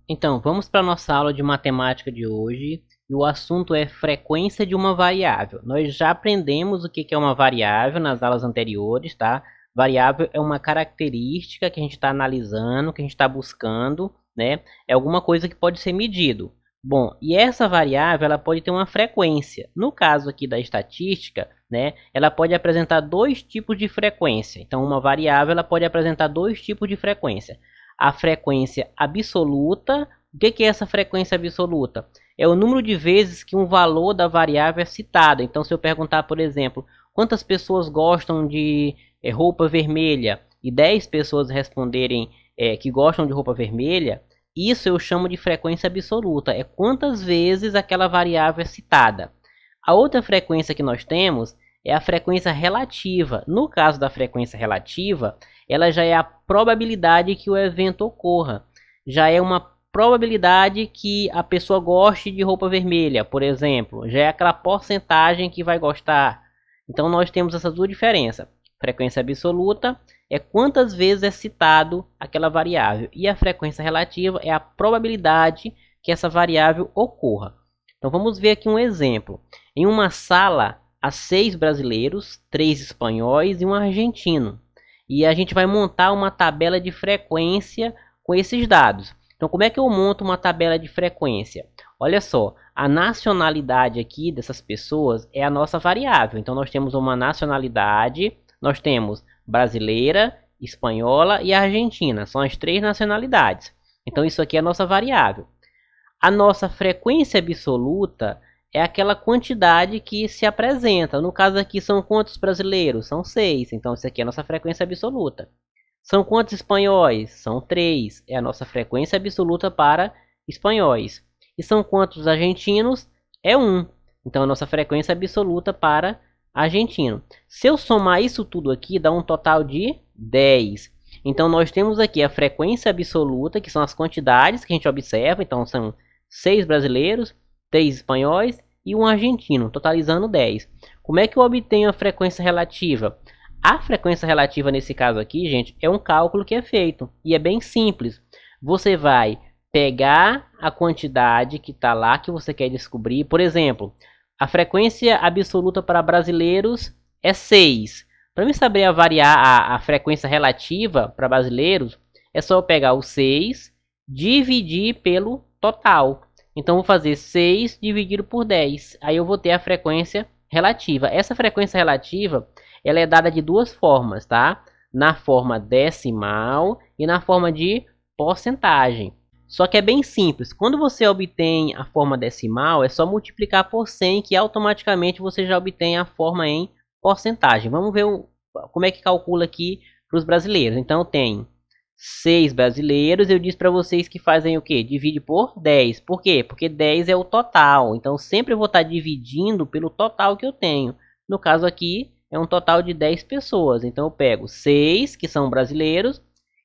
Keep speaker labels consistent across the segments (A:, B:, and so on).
A: Então, vamos para a nossa aula de matemática de hoje. E o assunto é frequência de uma variável. Nós já aprendemos o que é uma variável nas aulas anteriores, tá? Variável é uma característica que a gente está analisando, que a gente está buscando, né? É alguma coisa que pode ser medido. Bom, e essa variável ela pode ter uma frequência. No caso aqui da estatística, né? Ela pode apresentar dois tipos de frequência. Então, uma variável ela pode apresentar dois tipos de frequência. A frequência absoluta. O que é essa frequência absoluta? É o número de vezes que um valor da variável é citado. Então, se eu perguntar, por exemplo, quantas pessoas gostam de roupa vermelha e 10 pessoas responderem que gostam de roupa vermelha, isso eu chamo de frequência absoluta. É quantas vezes aquela variável é citada. A outra frequência que nós temos é a frequência relativa. No caso da frequência relativa, ela já é a probabilidade que o evento ocorra. Já é uma probabilidade que a pessoa goste de roupa vermelha, por exemplo. Já é aquela porcentagem que vai gostar. Então nós temos essas duas diferenças. Frequência absoluta é quantas vezes é citado aquela variável. E a frequência relativa é a probabilidade que essa variável ocorra. Então vamos ver aqui um exemplo. Em uma sala há 6 brasileiros, 3 espanhóis e um argentino. E a gente vai montar uma tabela de frequência com esses dados. Então, como é que eu monto uma tabela de frequência? Olha só, a nacionalidade aqui dessas pessoas é a nossa variável. Então, nós temos uma nacionalidade, nós temos brasileira, espanhola e argentina. São as 3 nacionalidades. Então, isso aqui é a nossa variável. A nossa frequência absoluta é aquela quantidade que se apresenta. No caso aqui, são quantos brasileiros? São 6. Então, isso aqui é a nossa frequência absoluta. São quantos espanhóis? São 3. É a nossa frequência absoluta para espanhóis. E são quantos argentinos? É 1. Então, a nossa frequência absoluta para argentino. Se eu somar isso tudo aqui, dá um total de 10. Então, nós temos aqui a frequência absoluta, que são as quantidades que a gente observa. Então, são 6 brasileiros, 3 espanhóis e um argentino, totalizando 10. Como é que eu obtenho a frequência relativa? A frequência relativa nesse caso aqui, gente, é um cálculo que é feito. E é bem simples. Você vai pegar a quantidade que está lá, que você quer descobrir. Por exemplo, a frequência absoluta para brasileiros é 6. Para mim saber a frequência relativa para brasileiros, é só eu pegar o 6, dividir pelo total. Então, vou fazer 6 dividido por 10. Aí eu vou ter a frequência relativa. Essa frequência relativa ela é dada de duas formas, tá? Na forma decimal e na forma de porcentagem. Só que é bem simples. Quando você obtém a forma decimal, é só multiplicar por 100 que automaticamente você já obtém a forma em porcentagem. Vamos ver como é que calcula aqui para os brasileiros. Então, tem 6 brasileiros. Eu disse para vocês que fazem o quê? Divide por 10. Por quê? Porque 10 é o total. Então, sempre eu vou estar dividindo pelo total que eu tenho. No caso aqui, é um total de 10 pessoas. Então, eu pego 6, que são brasileiros,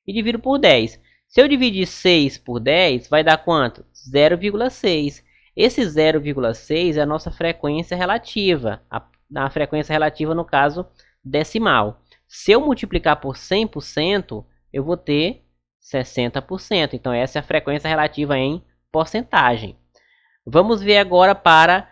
A: e divido por 10. Se eu dividir 6 por 10, vai dar quanto? 0,6. Esse 0,6 é a nossa frequência relativa. A frequência relativa, no caso, decimal. Se eu multiplicar por 100%, eu vou ter 60%. Então, essa é a frequência relativa em porcentagem. Vamos ver agora para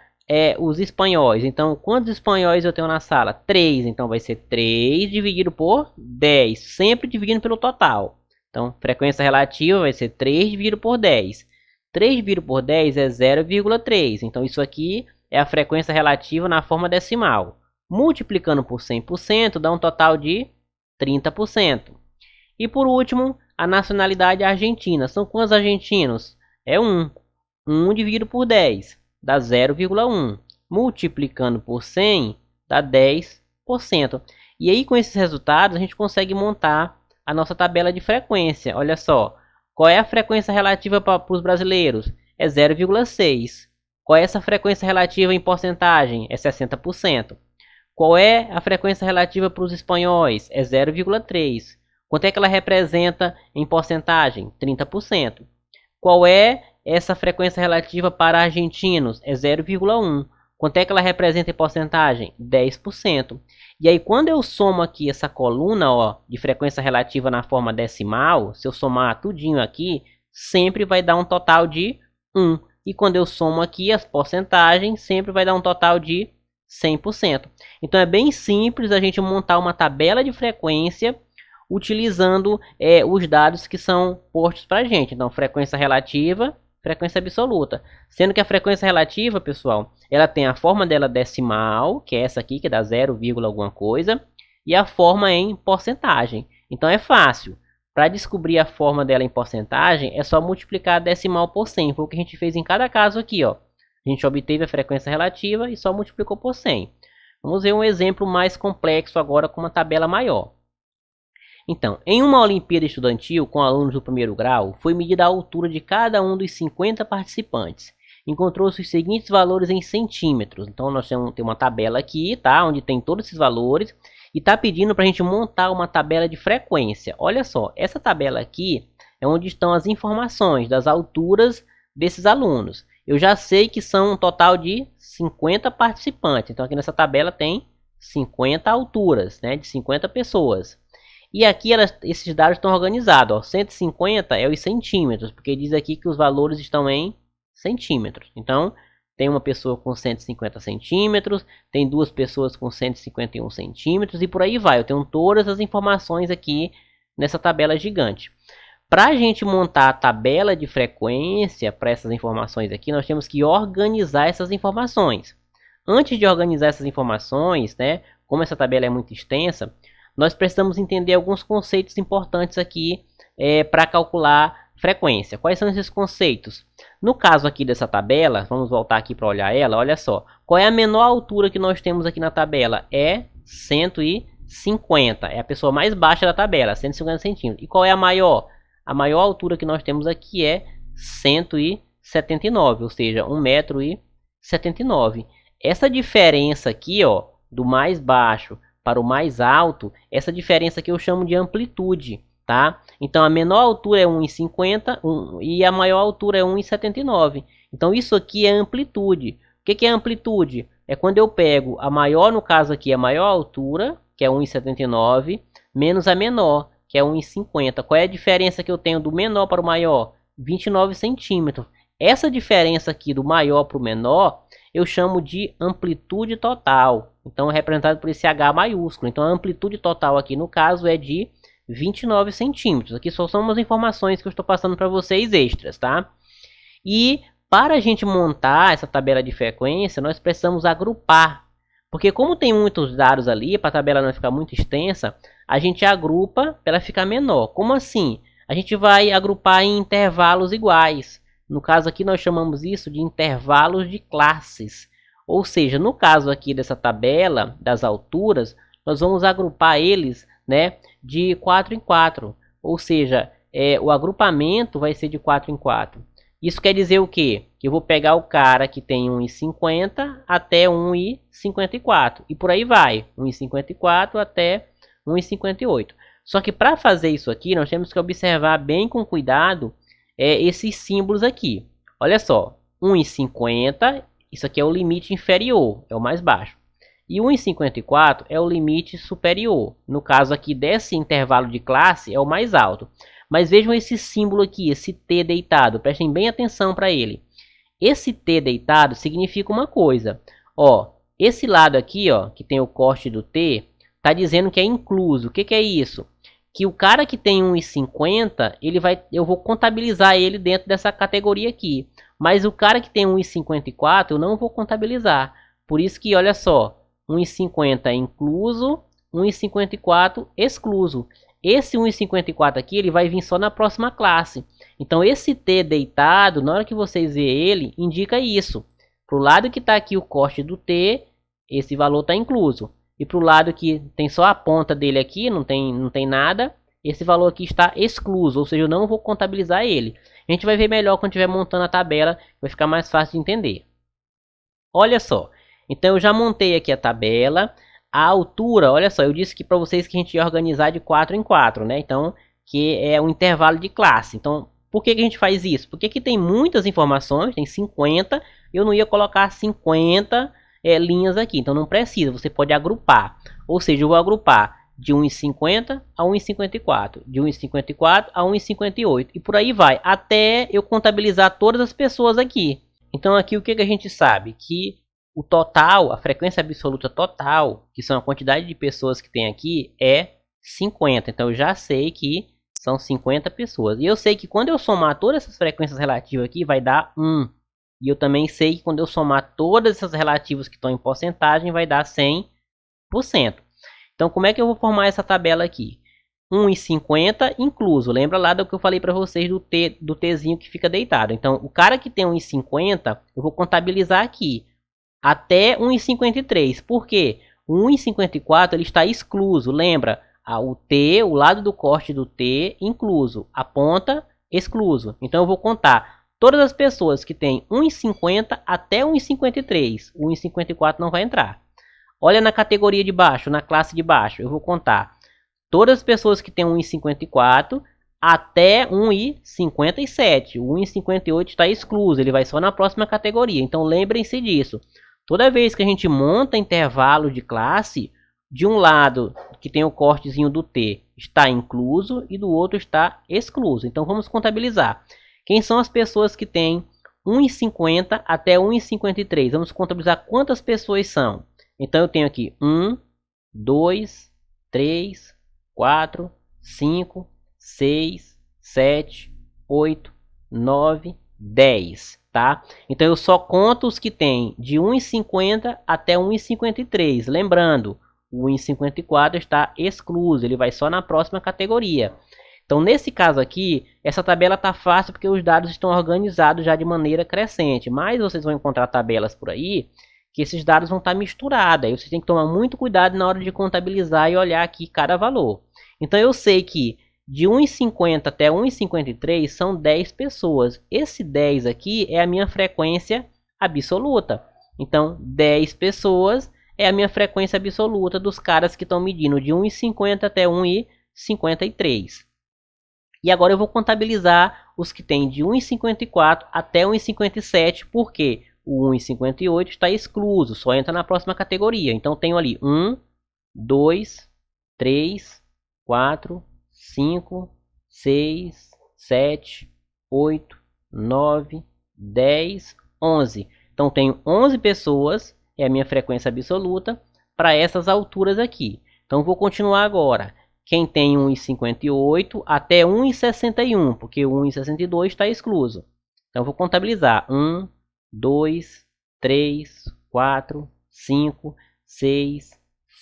A: os espanhóis. Então, quantos espanhóis eu tenho na sala? 3. Então, vai ser 3 dividido por 10. Sempre dividindo pelo total. Então, frequência relativa vai ser 3 dividido por 10. 3 dividido por 10 é 0,3. Então, isso aqui é a frequência relativa na forma decimal. Multiplicando por 100% dá um total de 30%. E por último, a nacionalidade argentina. São quantos argentinos? É 1. 1 dividido por 10 dá 0,1. Multiplicando por 100 dá 10%. E aí, com esses resultados, a gente consegue montar a nossa tabela de frequência. Olha só, qual é a frequência relativa para os brasileiros? É 0,6. Qual é essa frequência relativa em porcentagem? É 60%. Qual é a frequência relativa para os espanhóis? É 0,3. Quanto é que ela representa em porcentagem? 30%. Qual é essa frequência relativa para argentinos? É 0,1. Quanto é que ela representa em porcentagem? 10%. E aí, quando eu somo aqui essa coluna de frequência relativa na forma decimal, se eu somar tudinho aqui, sempre vai dar um total de 1. E quando eu somo aqui as porcentagens, sempre vai dar um total de 100%. Então é bem simples a gente montar uma tabela de frequência utilizando os dados que são postos para a gente. Então, frequência relativa, frequência absoluta. Sendo que a frequência relativa, pessoal, ela tem a forma dela decimal, que é essa aqui, que dá 0, alguma coisa, e a forma em porcentagem. Então é fácil. Para descobrir a forma dela em porcentagem, é só multiplicar a decimal por 100. Foi o que a gente fez em cada caso aqui, ó. A gente obteve a frequência relativa e só multiplicou por 100. Vamos ver um exemplo mais complexo agora com uma tabela maior. Então, em uma Olimpíada Estudantil com alunos do primeiro grau, foi medida a altura de cada um dos 50 participantes. Encontrou-se os seguintes valores em centímetros. Então, nós temos uma tabela aqui, tá? Onde tem todos esses valores. E está pedindo para a gente montar uma tabela de frequência. Olha só, essa tabela aqui é onde estão as informações das alturas desses alunos. Eu já sei que são um total de 50 participantes. Então, aqui nessa tabela tem 50 alturas, né? De 50 pessoas. E aqui esses dados estão organizados. Ó. 150 é os centímetros, porque diz aqui que os valores estão em centímetros. Então, tem uma pessoa com 150 centímetros, tem duas pessoas com 151 centímetros e por aí vai. Eu tenho todas as informações aqui nessa tabela gigante. Para a gente montar a tabela de frequência para essas informações aqui, nós temos que organizar essas informações. Antes de organizar essas informações, né, como essa tabela é muito extensa, nós precisamos entender alguns conceitos importantes aqui para calcular frequência. Quais são esses conceitos? No caso aqui dessa tabela, vamos voltar aqui para olhar ela, olha só. Qual é a menor altura que nós temos aqui na tabela? É 150, é a pessoa mais baixa da tabela, 150 centímetros. E qual é a maior? A maior altura que nós temos aqui é 179, ou seja, 1,79 m. Essa diferença aqui, ó, do mais baixo para o mais alto, essa diferença aqui eu chamo de amplitude, tá? Então a menor altura é 1,50 e a maior altura é 1,79. Então isso aqui é amplitude. O que é amplitude? É quando eu pego a maior, no caso aqui, a maior altura, que é 1,79, menos a menor, que é 1,50. Qual é a diferença que eu tenho do menor para o maior? 29 centímetros. Essa diferença aqui do maior para o menor, eu chamo de amplitude total. Então é representado por esse H maiúsculo. Então a amplitude total aqui no caso é de 29 centímetros. Aqui só são umas informações que eu estou passando para vocês extras, tá? E para a gente montar essa tabela de frequência, nós precisamos agrupar. Porque como tem muitos dados ali, para a tabela não ficar muito extensa, a gente agrupa para ela ficar menor. Como assim? A gente vai agrupar em intervalos iguais. No caso aqui nós chamamos isso de intervalos de classes. Ou seja, no caso aqui dessa tabela das alturas, nós vamos agrupar eles, né, de 4 em 4. Ou seja, o agrupamento vai ser de 4 em 4. Isso quer dizer o quê? Que eu vou pegar o cara que tem 1,50 até 1,54. E por aí vai. 1,54 até 1,58. Só que para fazer isso aqui, nós temos que observar bem com cuidado esses símbolos aqui. Olha só. 1,50, isso aqui é o limite inferior, é o mais baixo. E 1,54 é o limite superior. No caso aqui desse intervalo de classe, é o mais alto. Mas vejam esse símbolo aqui, esse T deitado. Prestem bem atenção para ele. Esse T deitado significa uma coisa. Ó, esse lado aqui, ó, que tem o corte do T, está dizendo que é incluso. O que é isso? Que o cara que tem 1,50, eu vou contabilizar ele dentro dessa categoria aqui. Mas o cara que tem 1,54, eu não vou contabilizar. Por isso que, olha só, 1,50 é incluso, 1,54 excluso. Esse 1,54 aqui, ele vai vir só na próxima classe. Então, esse T deitado, na hora que vocês verem ele, indica isso. Para o lado que está aqui o corte do T, esse valor está incluso. E para o lado que tem só a ponta dele aqui, não tem nada, esse valor aqui está excluso. Ou seja, eu não vou contabilizar ele. A gente vai ver melhor quando estiver montando a tabela, vai ficar mais fácil de entender. Olha só. Então, eu já montei aqui a tabela. A altura, olha só, eu disse que para vocês que a gente ia organizar de 4 em 4, né? Então, que é um intervalo de classe. Então, por que a gente faz isso? Porque aqui tem muitas informações, tem 50, eu não ia colocar 50 linhas aqui, então não precisa, você pode agrupar. Ou seja, eu vou agrupar de 1,50 a 1,54, de 1,54 a 1,58 e por aí vai, até eu contabilizar todas as pessoas aqui. Então aqui o que a gente sabe? Que o total, a frequência absoluta total, que são a quantidade de pessoas que tem aqui, é 50. Então eu já sei que são 50 pessoas. E eu sei que quando eu somar todas essas frequências relativas aqui, vai dar 1. E eu também sei que quando eu somar todas essas relativas que estão em porcentagem, vai dar 100%. Então como é que eu vou formar essa tabela aqui? 1,50 incluso. Lembra lá do que eu falei para vocês do Tzinho que fica deitado. Então o cara que tem 1,50, eu vou contabilizar aqui até 1,53. Por quê? O 1,54 ele está excluso. Lembra? O T, o lado do corte do T, incluso. A ponta, excluso. Então eu vou contar todas as pessoas que têm 1,50 até 1,53. O 1,54 não vai entrar. Olha na categoria de baixo, na classe de baixo. Eu vou contar todas as pessoas que têm 1,54 até 1,57. O 1,58 está excluso. Ele vai só na próxima categoria. Então lembrem-se disso. Toda vez que a gente monta intervalo de classe, de um lado que tem o cortezinho do T está incluso e do outro está excluso. Então vamos contabilizar. Quem são as pessoas que têm 1,50 até 1,53? Vamos contabilizar quantas pessoas são. Então eu tenho aqui 1, 2, 3, 4, 5, 6, 7, 8, 9, 10. Tá? Então eu só conto os que tem de 1,50 até 1,53. Lembrando, o 1,54 está excluso, ele vai só na próxima categoria. Então nesse caso aqui, essa tabela está fácil porque os dados estão organizados já de maneira crescente. Mas vocês vão encontrar tabelas por aí que esses dados vão estar misturados. Aí vocês têm que tomar muito cuidado na hora de contabilizar e olhar aqui cada valor. Então eu sei que de 1,50 até 1,53 são 10 pessoas. Esse 10 aqui é a minha frequência absoluta. Então 10 pessoas é a minha frequência absoluta dos caras que estão medindo de 1,50 até 1,53. E agora eu vou contabilizar os que têm de 1,54 até 1,57, porque o 1,58 está excluso, só entra na próxima categoria. Então tenho ali 1, 2, 3, 4, 5, 6, 7, 8, 9, 10, 11. Então tenho 11 pessoas, é a minha frequência absoluta, para essas alturas aqui. Então vou continuar agora. Quem tem 1,58 até 1,61, porque o 1,62 está excluso. Então vou contabilizar 1, 2, 3, 4, 5, 6,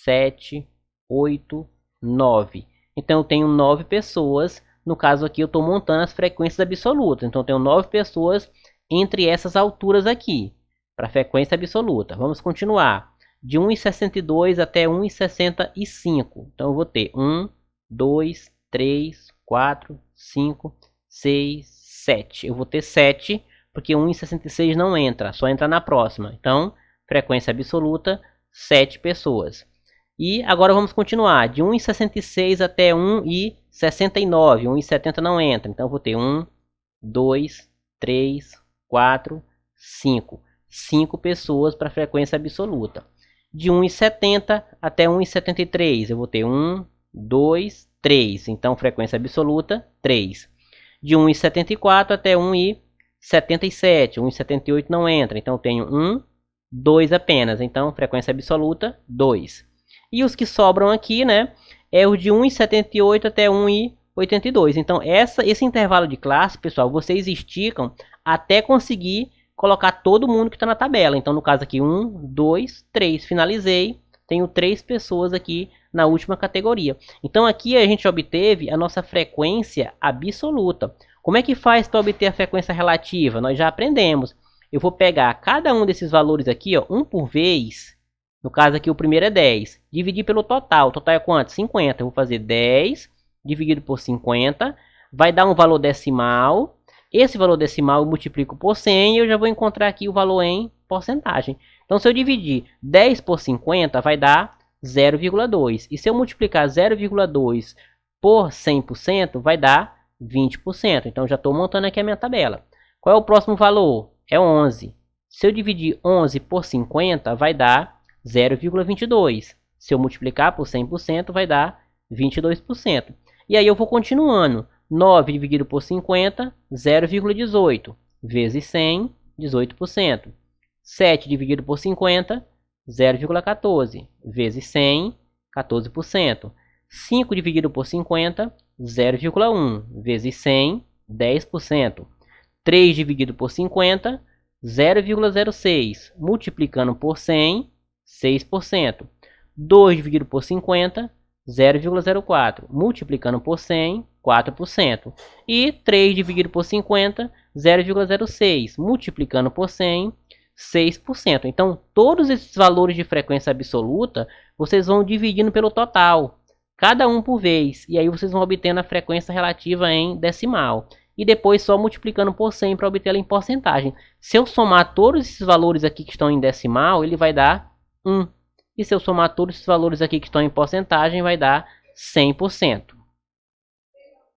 A: 7, 8, 9. Então eu tenho 9 pessoas. No caso aqui eu estou montando as frequências absolutas. Então eu tenho 9 pessoas entre essas alturas aqui, para a frequência absoluta. Vamos continuar. De 1,62 até 1,65. Então eu vou ter 1, 2, 3, 4, 5, 6, 7. Eu vou ter 7, porque 1,66 não entra, só entra na próxima. Então, frequência absoluta, 7 pessoas. E agora vamos continuar. De 1,66 até 1,69. 1,70 não entra. Então eu vou ter 1, 2, 3, 4, 5. 5 pessoas para frequência absoluta. De 1,70 até 1,73. Eu vou ter 1, 2, 3. Então frequência absoluta, 3. De 1,74 até 1,77. 1,78 não entra. Então eu tenho 1, 2 apenas. Então frequência absoluta, 2. E os que sobram aqui, né, é o de 1,78 até 1,82. Então esse intervalo de classe, pessoal, vocês esticam até conseguir colocar todo mundo que está na tabela. Então no caso aqui 1, 2, 3. Finalizei. Tenho 3 pessoas aqui na última categoria. Então aqui a gente obteve a nossa frequência absoluta. Como é que faz para obter a frequência relativa? Nós já aprendemos. Eu vou pegar cada um desses valores aqui, ó, um por vez. No caso aqui o primeiro é 10. Dividir pelo total. O total é quanto? 50. Eu vou fazer 10 dividido por 50. Vai dar um valor decimal. Esse valor decimal eu multiplico por 100 e eu já vou encontrar aqui o valor em porcentagem. Então se eu dividir 10 por 50 vai dar 0,2. E se eu multiplicar 0,2 por 100% vai dar 20%. Então já estou montando aqui a minha tabela. Qual é o próximo valor? É 11. Se eu dividir 11 por 50 vai dar 0,22. Se eu multiplicar por 100% vai dar 22%. E aí eu vou continuando. 9 dividido por 50, 0,18. Vezes 100, 18%. 7 dividido por 50, 0,14. Vezes 100, 14%. 5 dividido por 50, 0,1. Vezes 100, 10%. 3 dividido por 50, 0,06. Multiplicando por 100, 6%. 2 dividido por 50, 0,04. Multiplicando por 100, 4%. E 3 dividido por 50, 0,06. Multiplicando por 100, 6%. Então, todos esses valores de frequência absoluta, vocês vão dividindo pelo total, cada um por vez. E aí vocês vão obtendo a frequência relativa em decimal. E depois só multiplicando por 100 para obter ela em porcentagem. Se eu somar todos esses valores aqui que estão em decimal, ele vai dar 1. E se eu somar todos esses valores aqui que estão em porcentagem, vai dar 100%.